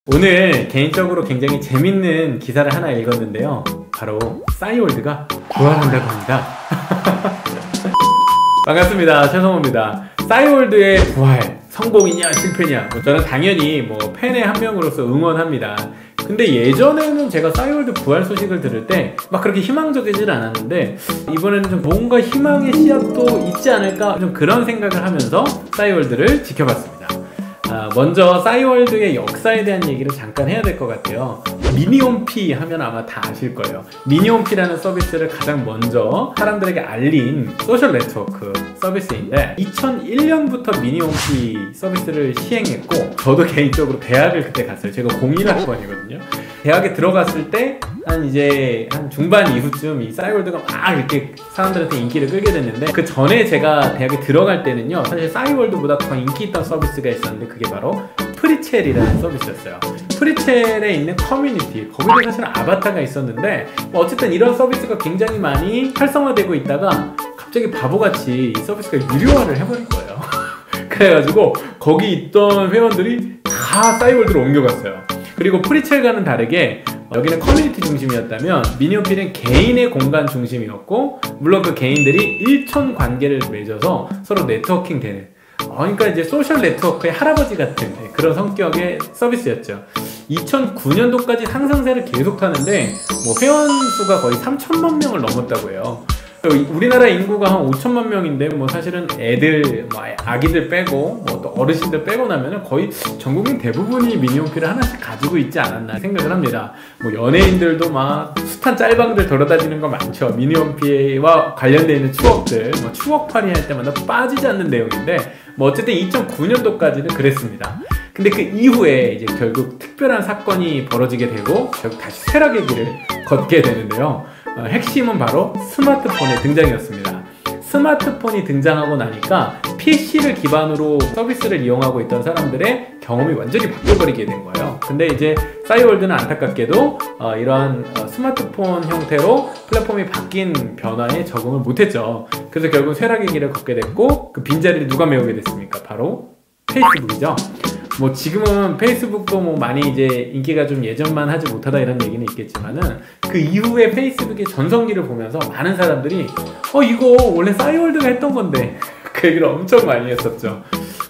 오늘 개인적으로 굉장히 재밌는 기사를 하나 읽었는데요, 바로 싸이월드가 부활한다고 합니다. 반갑습니다, 최성호입니다. 싸이월드의 부활, 성공이냐 실패냐, 저는 당연히 팬의 한 명으로서 응원합니다. 근데 예전에는 제가 싸이월드 부활 소식을 들을 때 막 그렇게 희망적이진 않았는데, 이번에는 좀 뭔가 희망의 씨앗도 있지 않을까, 좀 그런 생각을 하면서 싸이월드를 지켜봤습니다. 먼저 싸이월드의 역사에 대한 얘기를 잠깐 해야 될 것 같아요. 미니홈피 하면 아마 다 아실 거예요. 미니홈피라는 서비스를 가장 먼저 사람들에게 알린 소셜 네트워크 서비스인데, 2001년부터 미니홈피 서비스를 시행했고, 저도 개인적으로 대학을 그때 갔어요. 제가 01학번이거든요 대학에 들어갔을 때 한 중반 이후쯤 이 싸이월드가 막 이렇게 사람들한테 인기를 끌게 됐는데, 그 전에 제가 대학에 들어갈 때는요, 사실 싸이월드보다 더 인기 있던 서비스가 있었는데, 그게 바로 프리첼이라는 서비스였어요. 프리첼에 있는 커뮤니티, 거기도 사실은 아바타가 있었는데, 어쨌든 이런 서비스가 굉장히 많이 활성화되고 있다가 갑자기 바보같이 이 서비스가 유료화를 해버린 거예요. 그래가지고 거기 있던 회원들이 다 싸이월드로 옮겨갔어요. 그리고 프리첼과는 다르게 여기는 커뮤니티 중심이었다면, 미니홈피는 개인의 공간 중심이었고, 물론 그 개인들이 일촌 관계를 맺어서 서로 네트워킹 되는, 그러니까 이제 소셜 네트워크의 할아버지 같은 그런 성격의 서비스였죠. 2009년도까지 상승세를 계속 타는데, 회원 수가 거의 3천만 명을 넘었다고 해요. 우리나라 인구가 한 5천만 명인데, 사실은 애들, 아기들 빼고, 또 어르신들 빼고 나면은 거의 전국민 대부분이 미니홈피를 하나씩 가지고 있지 않았나 생각을 합니다. 연예인들도 막 숱한 짤방들 돌아다니는 거 많죠. 미니홈피와 관련되어 있는 추억들, 추억팔이 할 때마다 빠지지 않는 내용인데, 어쨌든 2009년도까지는 그랬습니다. 근데 그 이후에 이제 결국 특별한 사건이 벌어지게 되고, 결국 다시 쇠락의 길을 걷게 되는데요. 핵심은 바로 스마트폰의 등장이었습니다. 스마트폰이 등장하고 나니까 PC를 기반으로 서비스를 이용하고 있던 사람들의 경험이 완전히 바뀌어버리게 된 거예요. 근데 이제 싸이월드는 안타깝게도 이러한 스마트폰 형태로 플랫폼이 바뀐 변화에 적응을 못했죠. 그래서 결국 쇠락의 길을 걷게 됐고, 그 빈자리를 누가 메우게 됐습니까? 바로 페이스북이죠. 지금은 페이스북도 많이 이제 인기가 좀 예전만 하지 못하다 이런 얘기는 있겠지만은, 그 이후에 페이스북의 전성기를 보면서 많은 사람들이 이거 원래 싸이월드가 했던 건데 그 얘기를 엄청 많이 했었죠.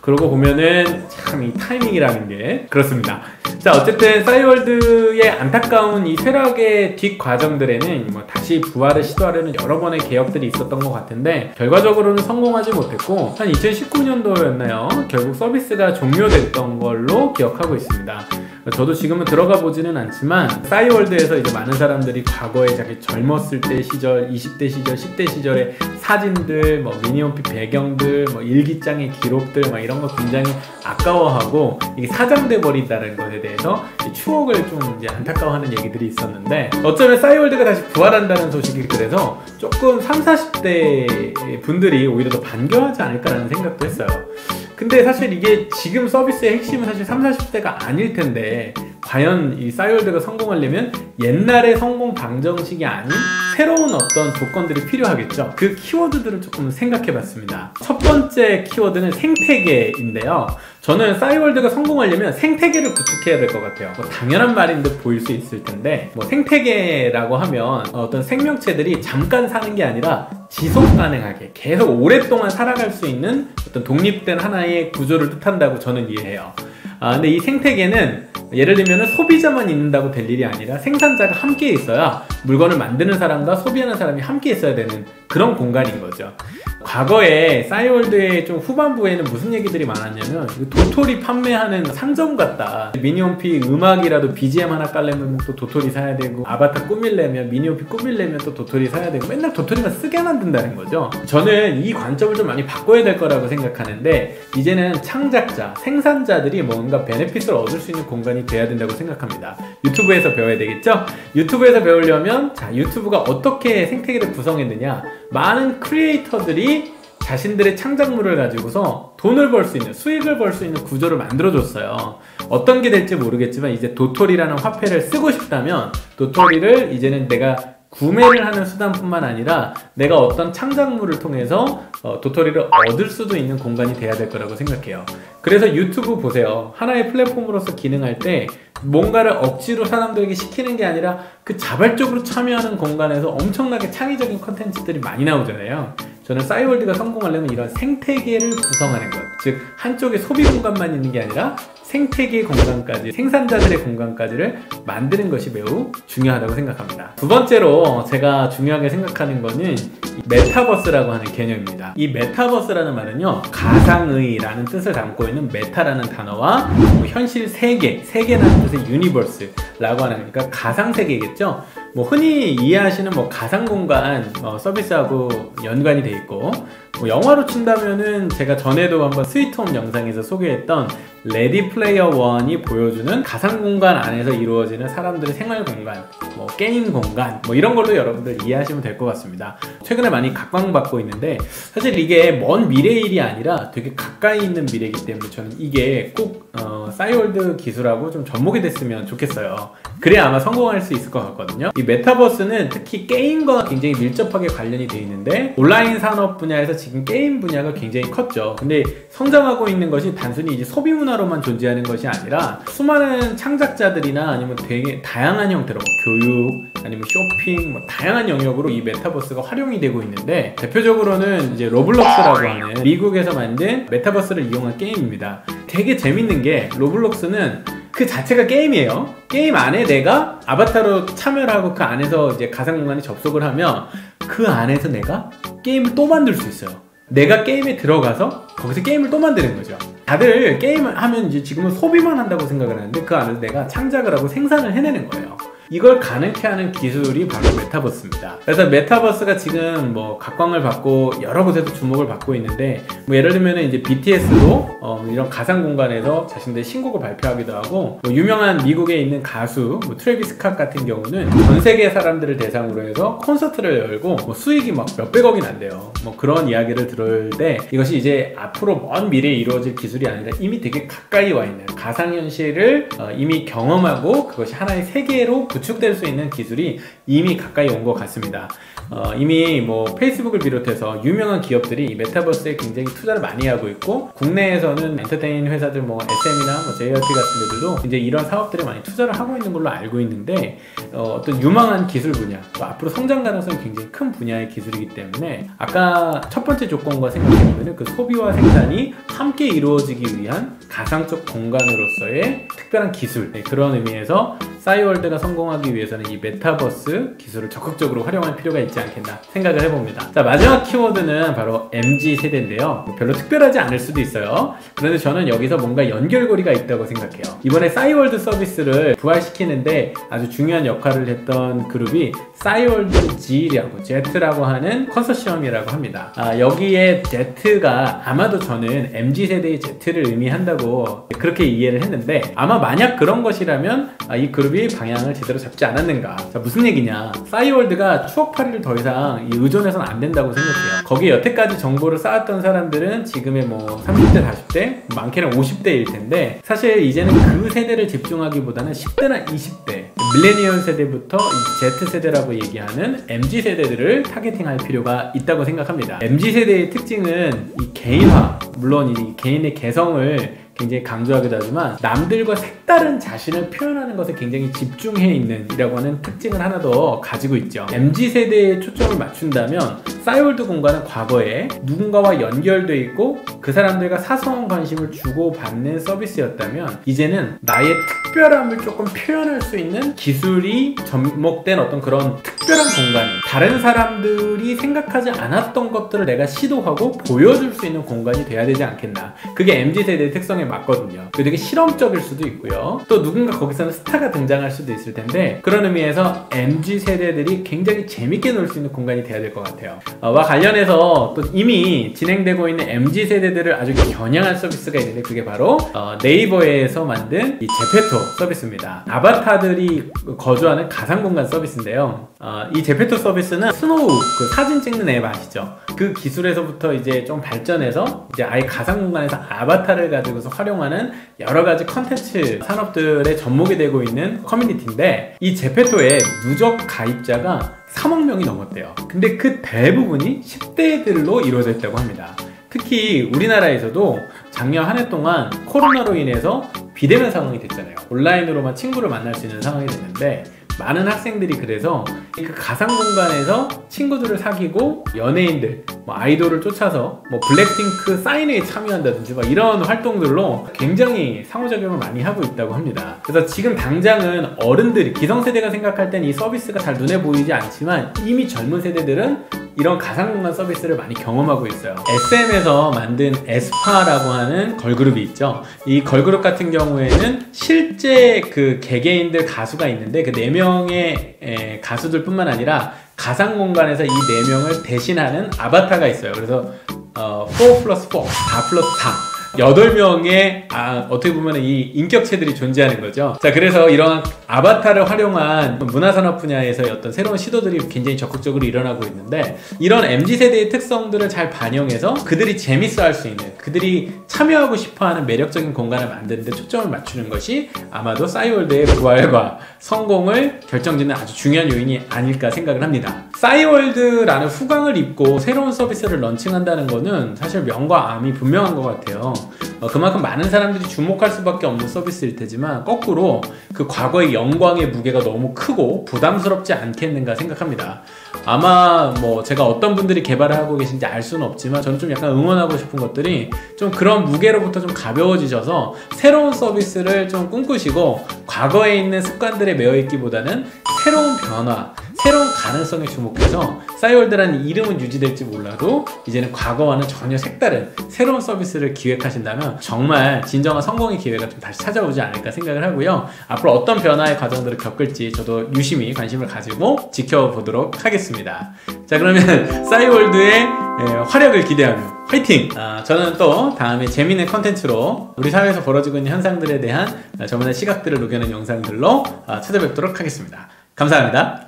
그러고 보면은 참 이 타이밍이라는 게 그렇습니다. 자, 어쨌든 싸이월드의 안타까운 이 쇠락의 뒷 과정들에는 다시 부활을 시도하려는 여러 번의 개혁들이 있었던 것 같은데, 결과적으로는 성공하지 못했고, 한 2019년도였나요? 결국 서비스가 종료됐던 걸로 기억하고 있습니다. 저도 지금은 들어가 보지는 않지만, 싸이월드에서 이제 많은 사람들이 과거에 자기 젊었을 때 시절, 20대 시절, 10대 시절의 사진들, 미니홈피 배경들, 일기장의 기록들, 이런 거 굉장히 아까워하고, 이게 사장돼 버린다는 것에 대해서 추억을 좀 이제 안타까워하는 얘기들이 있었는데, 어쩌면 싸이월드가 다시 부활한다는 소식이 그래서 조금 30, 40대 분들이 오히려 더 반겨하지 않을까라는 생각도 했어요. 근데 사실 이게 지금 서비스의 핵심은 사실 30, 40대가 아닐 텐데, 과연 이 싸이월드가 성공하려면 옛날의 성공 방정식이 아닌 새로운 어떤 조건들이 필요하겠죠. 그 키워드들을 조금 생각해 봤습니다. 첫 번째 키워드는 생태계인데요. 저는 싸이월드가 성공하려면 생태계를 구축해야 될 것 같아요. 당연한 말인 듯 보일 수 있을 텐데, 생태계라고 하면 어떤 생명체들이 잠깐 사는 게 아니라 지속 가능하게 계속 오랫동안 살아갈 수 있는 어떤 독립된 하나의 구조를 뜻한다고 저는 이해해요. 근데 이 생태계는 예를 들면 소비자만 있는다고 될 일이 아니라 생산자가 함께 있어야, 물건을 만드는 사람과 소비하는 사람이 함께 있어야 되는 그런 공간인 거죠. 과거에 싸이월드의 좀 후반부에는 무슨 얘기들이 많았냐면, 도토리 판매하는 상점 같다. 미니홈피 음악이라도 BGM 하나 깔려면 또 도토리 사야 되고, 아바타 꾸밀려면, 미니홈피 꾸밀려면 또 도토리 사야 되고, 맨날 도토리만 쓰게 만든다는 거죠. 저는 이 관점을 좀 많이 바꿔야 될 거라고 생각하는데, 이제는 창작자, 생산자들이 뭔가 베네핏을 얻을 수 있는 공간이 돼야 된다고 생각합니다. 유튜브에서 배워야 되겠죠? 유튜브에서 배우려면, 자, 유튜브가 어떻게 생태계를 구성했느냐, 많은 크리에이터들이 자신들의 창작물을 가지고서 돈을 벌 수 있는, 수익을 벌 수 있는 구조를 만들어줬어요. 어떤 게 될지 모르겠지만, 이제 도토리라는 화폐를 쓰고 싶다면 도토리를 이제는 내가 구매를 하는 수단뿐만 아니라 내가 어떤 창작물을 통해서 도토리를 얻을 수도 있는 공간이 돼야 될 거라고 생각해요. 그래서 유튜브 보세요. 하나의 플랫폼으로서 기능할 때 뭔가를 억지로 사람들에게 시키는 게 아니라 그 자발적으로 참여하는 공간에서 엄청나게 창의적인 컨텐츠들이 많이 나오잖아요. 저는 싸이월드가 성공하려면 이런 생태계를 구성하는 것, 즉 한쪽에 소비 공간만 있는 게 아니라 생태계 공간까지, 생산자들의 공간까지를 만드는 것이 매우 중요하다고 생각합니다. 두 번째로 제가 중요하게 생각하는 거는 메타버스라고 하는 개념입니다. 이 메타버스라는 말은요, 가상의라는 뜻을 담고 있는 메타라는 단어와 현실 세계, 세계라는 뜻의 유니버스라고 하는, 그러니까 가상세계겠죠. 흔히 이해하시는 가상공간 서비스하고 연관이 돼 있고, 영화로 친다면은 제가 전에도 한번 스위트홈 영상에서 소개했던 레디 플레이어 원이 보여주는 가상공간 안에서 이루어지는 사람들의 생활 공간, 게임 공간, 이런 걸로 여러분들 이해하시면 될 것 같습니다. 최근에 많이 각광받고 있는데, 사실 이게 먼 미래의 일이 아니라 되게 가까이 있는 미래이기 때문에 저는 이게 꼭 싸이월드 기술하고 좀 접목이 됐으면 좋겠어요. 그래야 아마 성공할 수 있을 것 같거든요. 이 메타버스는 특히 게임과 굉장히 밀접하게 관련이 돼 있는데, 온라인 산업 분야에서 지금 게임 분야가 굉장히 컸죠. 근데 성장하고 있는 것이 단순히 이제 소비 문화로만 존재하는 것이 아니라 수많은 창작자들이나 아니면 되게 다양한 형태로 교육 아니면 쇼핑 다양한 영역으로 이 메타버스가 활용이 되고 있는데, 대표적으로는 이제 로블록스라고 하는 미국에서 만든 메타버스를 이용한 게임입니다. 되게 재밌는 게 로블록스는 그 자체가 게임이에요. 게임 안에 내가 아바타로 참여를 하고 그 안에서 이제 가상공간에 접속을 하면 그 안에서 내가 게임을 또 만들 수 있어요. 내가 게임에 들어가서 거기서 게임을 또 만드는 거죠. 다들 게임을 하면 이제 지금은 소비만 한다고 생각을 하는데 그 안에서 내가 창작을 하고 생산을 해내는 거예요. 이걸 가능케 하는 기술이 바로 메타버스입니다. 그래서 메타버스가 지금 각광을 받고 여러 곳에서 주목을 받고 있는데, 예를 들면 이제 BTS도 이런 가상 공간에서 자신들의 신곡을 발표하기도 하고, 유명한 미국에 있는 가수 트래비스 스캇 같은 경우는 전 세계 사람들을 대상으로 해서 콘서트를 열고 수익이 몇백억이 난대요. 그런 이야기를 들을 때 이것이 이제 앞으로 먼 미래에 이루어질 기술이 아니라 이미 되게 가까이 와 있는 가상현실을 이미 경험하고 그것이 하나의 세계로 구축될 수 있는 기술이 이미 가까이 온 것 같습니다. 이미 페이스북을 비롯해서 유명한 기업들이 이 메타버스에 굉장히 투자를 많이 하고 있고, 국내에서는 엔터테인 회사들 SM이나 JYP 같은 데들도 이제 이런 사업들에 많이 투자를 하고 있는 걸로 알고 있는데, 어떤 유망한 기술 분야, 앞으로 성장 가능성이 굉장히 큰 분야의 기술이기 때문에 아까 첫 번째 조건과 생각해보면 그 소비와 생산이 함께 이루어지기 위한 가상적 공간으로서의 특별한 기술, 그런 의미에서 싸이월드가 성공하기 위해서는 이 메타버스 기술을 적극적으로 활용할 필요가 있지 않겠나 생각을 해봅니다. 자, 마지막 키워드는 바로 MZ세대인데요. 별로 특별하지 않을 수도 있어요. 그런데 저는 여기서 뭔가 연결고리가 있다고 생각해요. 이번에 싸이월드 서비스를 부활시키는데 아주 중요한 역할을 했던 그룹이 싸이월드 Z라고 하는 컨소시엄이라고 합니다. 여기에 Z가 아마도 저는 MZ세대의 Z를 의미한다고 그렇게 이해를 했는데, 아마 만약 그런 것이라면 이 그룹이 방향을 제대로 잡지 않았는가. 자, 무슨 얘기냐, 싸이월드가 추억팔이를 더 이상 의존해서는 안 된다고 생각해요. 거기에 여태까지 정보를 쌓았던 사람들은 지금의 30대, 40대, 많게는 50대일 텐데, 사실 이제는 그 세대를 집중하기보다는 10대나 20대, 밀레니얼 세대부터 Z세대라고 얘기하는 MZ세대들을 타겟팅할 필요가 있다고 생각합니다. MZ세대의 특징은 이 개인화, 물론 이 개인의 개성을 굉장히 강조하기도 하지만 남들과 색다른 자신을 표현하는 것에 굉장히 집중해 있는 이라고 하는 특징을 하나 더 가지고 있죠. MZ세대에 초점을 맞춘다면 싸이월드 공간은 과거에 누군가와 연결돼 있고 그 사람들과 사소한 관심을 주고받는 서비스였다면, 이제는 나의 특별함을 조금 표현할 수 있는 기술이 접목된 어떤 그런 특별한 공간이, 다른 사람들이 생각하지 않았던 것들을 내가 시도하고 보여줄 수 있는 공간이 돼야 되지 않겠나. 그게 MZ세대의 특성에 맞거든요. 되게 실험적일 수도 있고요. 또 누군가 거기서는 스타가 등장할 수도 있을 텐데, 그런 의미에서 MZ세대들이 굉장히 재밌게 놀 수 있는 공간이 돼야 될 것 같아요. 와 관련해서 또 이미 진행되고 있는 MZ세대들을 아주 겨냥한 서비스가 있는데, 그게 바로 네이버에서 만든 이 제페토 서비스입니다. 아바타들이 거주하는 가상공간 서비스인데요. 이 제페토 서비스는 스노우 그 사진 찍는 앱 아시죠? 그 기술에서부터 이제 좀 발전해서 이제 아예 가상 공간에서 아바타를 가지고서 활용하는 여러 가지 컨텐츠 산업들의 접목이 되고 있는 커뮤니티인데, 이 제페토의 누적 가입자가 3억 명이 넘었대요. 근데 그 대부분이 10대들로 이루어져 있다고 합니다. 특히 우리나라에서도 작년 한 해 동안 코로나로 인해서 비대면 상황이 됐잖아요. 온라인으로만 친구를 만날 수 있는 상황이 됐는데, 많은 학생들이 그래서 그 가상 공간에서 친구들을 사귀고 연예인들, 뭐 아이돌을 쫓아서 뭐 블랙핑크 사인회에 참여한다든지 막 이런 활동들로 굉장히 상호작용을 많이 하고 있다고 합니다. 그래서 지금 당장은 어른들이, 기성세대가 생각할 땐 이 서비스가 잘 눈에 보이지 않지만 이미 젊은 세대들은 이런 가상공간 서비스를 많이 경험하고 있어요. SM에서 만든 에스파라고 하는 걸그룹이 있죠. 이 걸그룹 같은 경우에는 실제 그 개개인들 가수가 있는데, 그 4명의 가수들 뿐만 아니라 가상공간에서 이 4명을 대신하는 아바타가 있어요. 그래서 4+4, 4+4 8명의 어떻게 보면 이 인격체들이 존재하는 거죠. 자, 그래서 이런 아바타를 활용한 문화산업 분야에서의 어떤 새로운 시도들이 굉장히 적극적으로 일어나고 있는데, 이런 MZ세대의 특성들을 잘 반영해서 그들이 재밌어 할 수 있는, 그들이 참여하고 싶어하는 매력적인 공간을 만드는 데 초점을 맞추는 것이 아마도 싸이월드의 부활과 성공을 결정짓는 아주 중요한 요인이 아닐까 생각을 합니다. 싸이월드라는 후광을 입고 새로운 서비스를 런칭한다는 거는 사실 명과 암이 분명한 것 같아요. 그만큼 많은 사람들이 주목할 수밖에 없는 서비스일 테지만, 거꾸로 그 과거의 영광의 무게가 너무 크고 부담스럽지 않겠는가 생각합니다. 아마 뭐 제가 어떤 분들이 개발을 하고 계신지 알 수는 없지만, 저는 좀 약간 응원하고 싶은 것들이 좀 그런 무게로부터 좀 가벼워지셔서 새로운 서비스를 좀 꿈꾸시고, 과거에 있는 습관들에 매여있기보다는 새로운 변화, 새로운 가능성에 주목해서 싸이월드라는 이름은 유지될지 몰라도 이제는 과거와는 전혀 색다른 새로운 서비스를 기획하신다면 정말 진정한 성공의 기회가 좀 다시 찾아오지 않을까 생각을 하고요. 앞으로 어떤 변화의 과정들을 겪을지 저도 유심히 관심을 가지고 지켜보도록 하겠습니다. 자, 그러면 싸이월드의 활약을 기대하며 화이팅! 저는 또 다음에 재미있는 컨텐츠로 우리 사회에서 벌어지고 있는 현상들에 대한 저만의 시각들을 녹여낸 영상들로 찾아뵙도록 하겠습니다. 감사합니다.